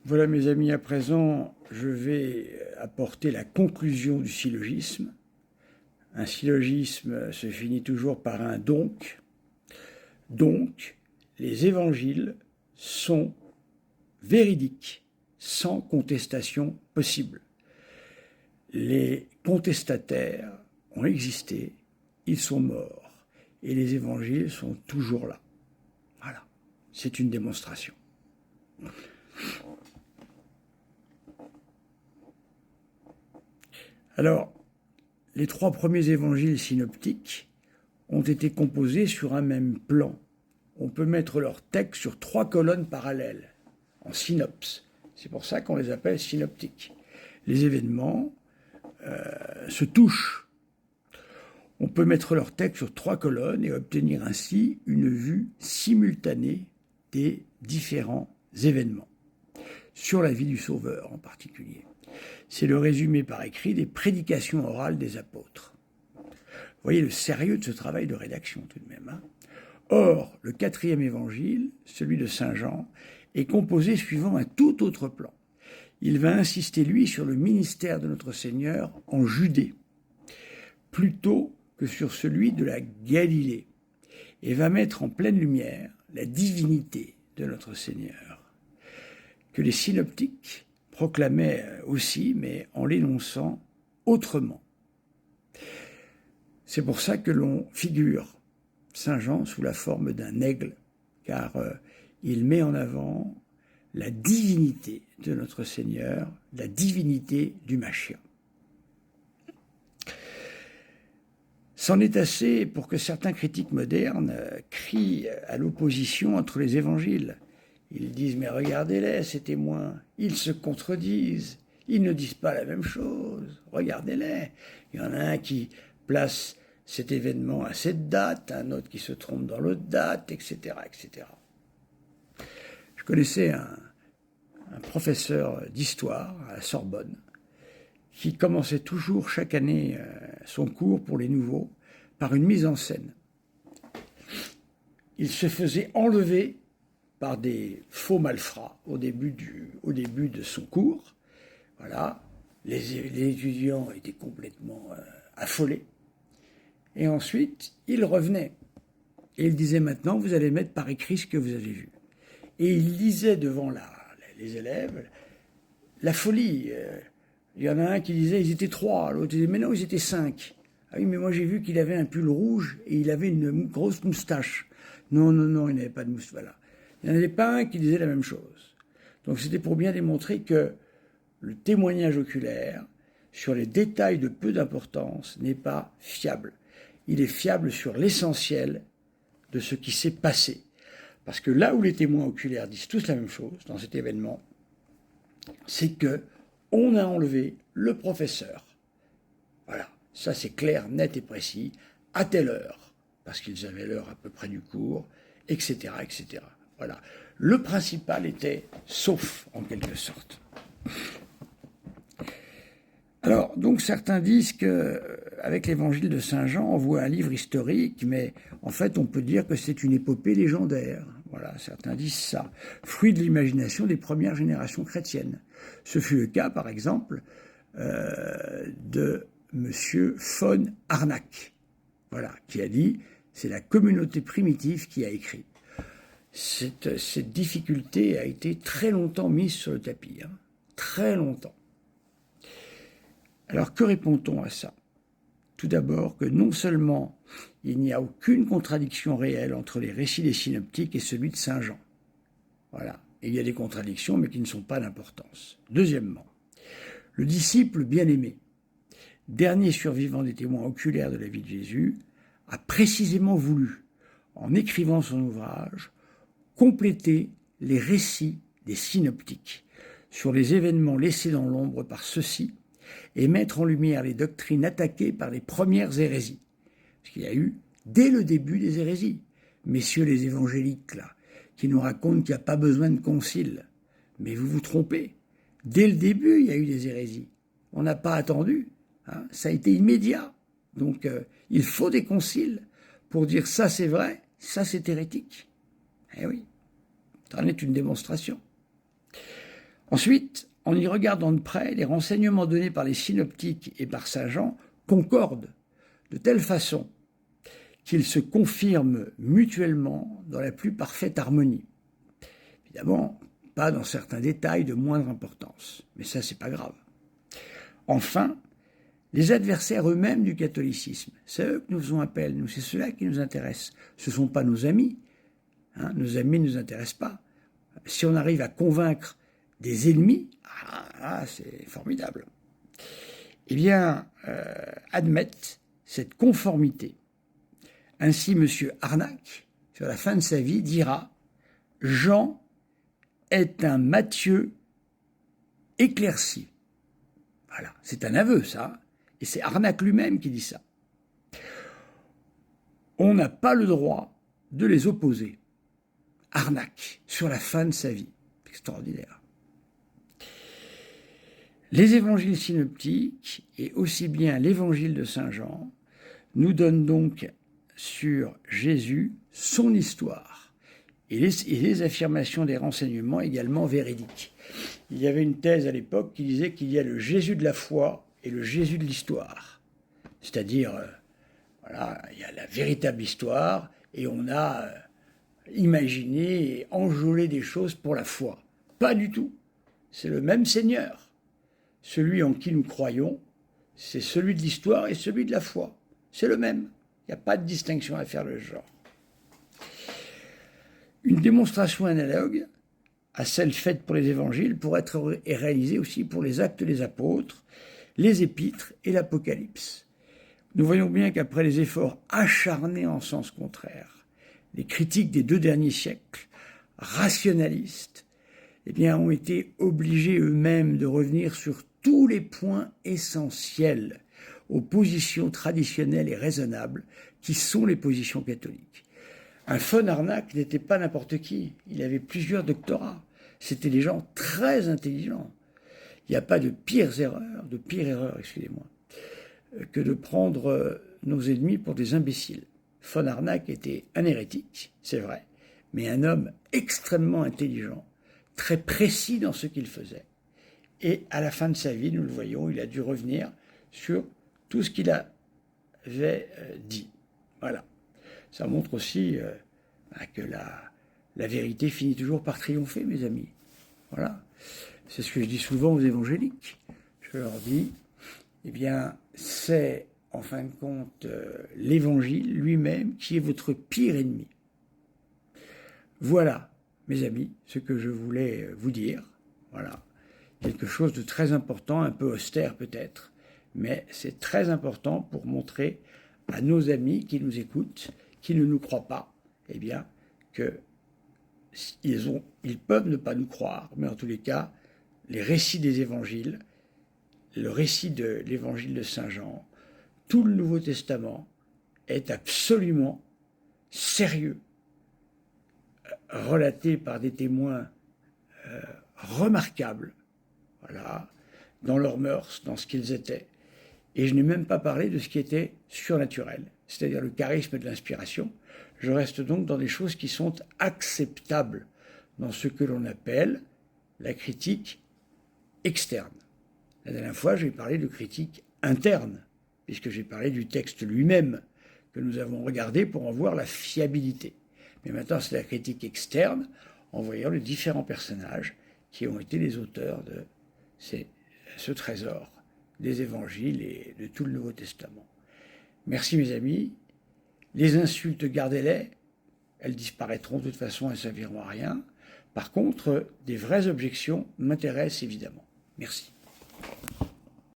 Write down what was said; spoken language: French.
Voilà mes amis, à présent, je vais apporter la conclusion du syllogisme. Un syllogisme se finit toujours par un donc. Donc, les évangiles sont véridiques, sans contestation possible. Les contestataires ont existé, ils sont morts, et les évangiles sont toujours là. Voilà, c'est une démonstration. Alors, les trois premiers évangiles synoptiques ont été composés sur un même plan. On peut mettre leur texte sur 3 colonnes parallèles, en synopse. C'est pour ça qu'on les appelle synoptiques. Les événements se touchent. On peut mettre leur texte sur 3 colonnes et obtenir ainsi une vue simultanée des différents événements, sur la vie du Sauveur en particulier. C'est le résumé par écrit des prédications orales des apôtres. Vous voyez le sérieux de ce travail de rédaction tout de même. Hein. Or, le 4e évangile, celui de Saint Jean, est composé suivant un tout autre plan. Il va insister, lui, sur le ministère de notre Seigneur en Judée, plutôt que sur celui de la Galilée, et va mettre en pleine lumière la divinité de notre Seigneur, que les synoptiques proclamaient aussi, mais en l'énonçant autrement. C'est pour ça que l'on figure Saint Jean sous la forme d'un aigle, car il met en avant la divinité de notre Seigneur, la divinité du Mashiach. C'en est assez pour que certains critiques modernes crient à l'opposition entre les évangiles. Ils disent « mais regardez-les, ces témoins, ils se contredisent, ils ne disent pas la même chose, regardez-les ». Il y en a un qui place cet événement à cette date, un autre qui se trompe dans l'autre date, etc., etc. Je connaissais un professeur d'histoire à la Sorbonne qui commençait toujours chaque année son cours pour les nouveaux par une mise en scène. Il se faisait enlever par des faux malfrats au début de son cours. Voilà, les étudiants étaient complètement affolés. Et ensuite, il revenait. Et il disait maintenant, vous allez mettre par écrit ce que vous avez vu. Et il lisait devant les élèves la folie. Il y en a un qui disait, ils étaient 3. L'autre disait, mais non, ils étaient 5. Ah oui, mais moi j'ai vu qu'il avait un pull rouge et il avait une grosse moustache. Non, non, non, il n'avait pas de moustache. Voilà. Il n'y en avait pas un qui disait la même chose. Donc c'était pour bien démontrer que le témoignage oculaire sur les détails de peu d'importance n'est pas fiable. Il est fiable sur l'essentiel de ce qui s'est passé. Parce que là où les témoins oculaires disent tous la même chose dans cet événement, c'est que on a enlevé le professeur. Voilà, ça c'est clair, net et précis, à telle heure, parce qu'ils avaient l'heure à peu près du cours, etc., etc. Voilà, le principal était sauf, en quelque sorte. Alors, donc certains disent qu'avec l'évangile de Saint Jean, on voit un livre historique, mais en fait, on peut dire que c'est une épopée légendaire. Voilà, certains disent ça. Fruit de l'imagination des premières générations chrétiennes. Ce fut le cas, par exemple, de monsieur von Harnack, voilà, qui a dit « c'est la communauté primitive qui a écrit ». Cette difficulté a été très longtemps mise sur le tapis, hein, très longtemps. Alors que répond-on à ça? Tout d'abord que non seulement il n'y a aucune contradiction réelle entre les récits des synoptiques et celui de Saint Jean. Voilà. Et il y a des contradictions, mais qui ne sont pas d'importance. Deuxièmement, le disciple bien-aimé, dernier survivant des témoins oculaires de la vie de Jésus, a précisément voulu, en écrivant son ouvrage, compléter les récits des synoptiques sur les événements laissés dans l'ombre par ceux-ci et mettre en lumière les doctrines attaquées par les premières hérésies. Parce qu'il y a eu, dès le début, des hérésies. Messieurs les évangéliques, là, qui nous racontent qu'il n'y a pas besoin de concile. Mais vous vous trompez. Dès le début, il y a eu des hérésies. On n'a pas attendu. Hein, ça a été immédiat. Donc, il faut des conciles pour dire ça c'est vrai, ça c'est hérétique. Eh oui, ça en est une démonstration. Ensuite, en y regardant de près, les renseignements donnés par les synoptiques et par saint Jean concordent de telle façon qu'ils se confirment mutuellement dans la plus parfaite harmonie. Évidemment, pas dans certains détails de moindre importance, mais ça, c'est pas grave. Enfin, les adversaires eux-mêmes du catholicisme, c'est eux que nous faisons appel, nous, c'est ceux-là qui nous intéressent. Ce ne sont pas nos amis. Nos amis ne nous intéressent pas. Si on arrive à convaincre des ennemis, c'est formidable. Eh bien, admettent cette conformité. Ainsi, M. Arnac, sur la fin de sa vie, dira « Jean est un Matthieu éclairci ». Voilà, c'est un aveu, ça. Et c'est Arnac lui-même qui dit ça. On n'a pas le droit de les opposer. Arnac, sur la fin de sa vie. Extraordinaire. Les évangiles synoptiques, et aussi bien l'évangile de saint Jean, nous donnent donc sur Jésus son histoire et les affirmations des renseignements également véridiques. Il y avait une thèse à l'époque qui disait qu'il y a le Jésus de la foi et le Jésus de l'histoire. C'est-à-dire, voilà, il y a la véritable histoire et on a imaginé et enjolé des choses pour la foi. Pas du tout. C'est le même Seigneur. Celui en qui nous croyons, c'est celui de l'histoire et celui de la foi. C'est le même. Il n'y a pas de distinction à faire de ce genre. Une démonstration analogue à celle faite pour les évangiles pourrait être réalisée aussi pour les actes des apôtres, les épîtres et l'Apocalypse. Nous voyons bien qu'après les efforts acharnés en sens contraire, les critiques des 2 derniers siècles, rationalistes, ont été obligés eux-mêmes de revenir sur tous les points essentiels aux positions traditionnelles et raisonnables qui sont les positions catholiques. Un von Arnac n'était pas n'importe qui, il avait plusieurs doctorats, c'était des gens très intelligents. Il n'y a pas de pire erreur, que de prendre nos ennemis pour des imbéciles. Von Arnac était un hérétique, c'est vrai, mais un homme extrêmement intelligent, très précis dans ce qu'il faisait. Et à la fin de sa vie, nous le voyons, il a dû revenir sur tout ce qu'il avait dit. Voilà. Ça montre aussi que la vérité finit toujours par triompher, mes amis. Voilà. C'est ce que je dis souvent aux évangéliques. Je leur dis, c'est en fin de compte l'évangile lui-même qui est votre pire ennemi. Voilà, mes amis, ce que je voulais vous dire. Voilà. Quelque chose de très important, un peu austère peut-être, mais c'est très important pour montrer à nos amis qui nous écoutent, qui ne nous croient pas, qu'ils peuvent ne pas nous croire, mais en tous les cas, les récits des évangiles, le récit de l'évangile de saint Jean, tout le Nouveau Testament est absolument sérieux, relaté par des témoins remarquables, voilà, dans leurs mœurs, dans ce qu'ils étaient. Et je n'ai même pas parlé de ce qui était surnaturel, c'est-à-dire le charisme de l'inspiration. Je reste donc dans des choses qui sont acceptables dans ce que l'on appelle la critique externe. La dernière fois, j'ai parlé de critique interne, puisque j'ai parlé du texte lui-même, que nous avons regardé pour en voir la fiabilité. Mais maintenant, c'est la critique externe, en voyant les différents personnages qui ont été les auteurs de ce trésor des évangiles et de tout le Nouveau Testament. Merci mes amis. Les insultes, gardez-les. Elles disparaîtront de toute façon, elles ne serviront à rien. Par contre, des vraies objections m'intéressent évidemment. Merci.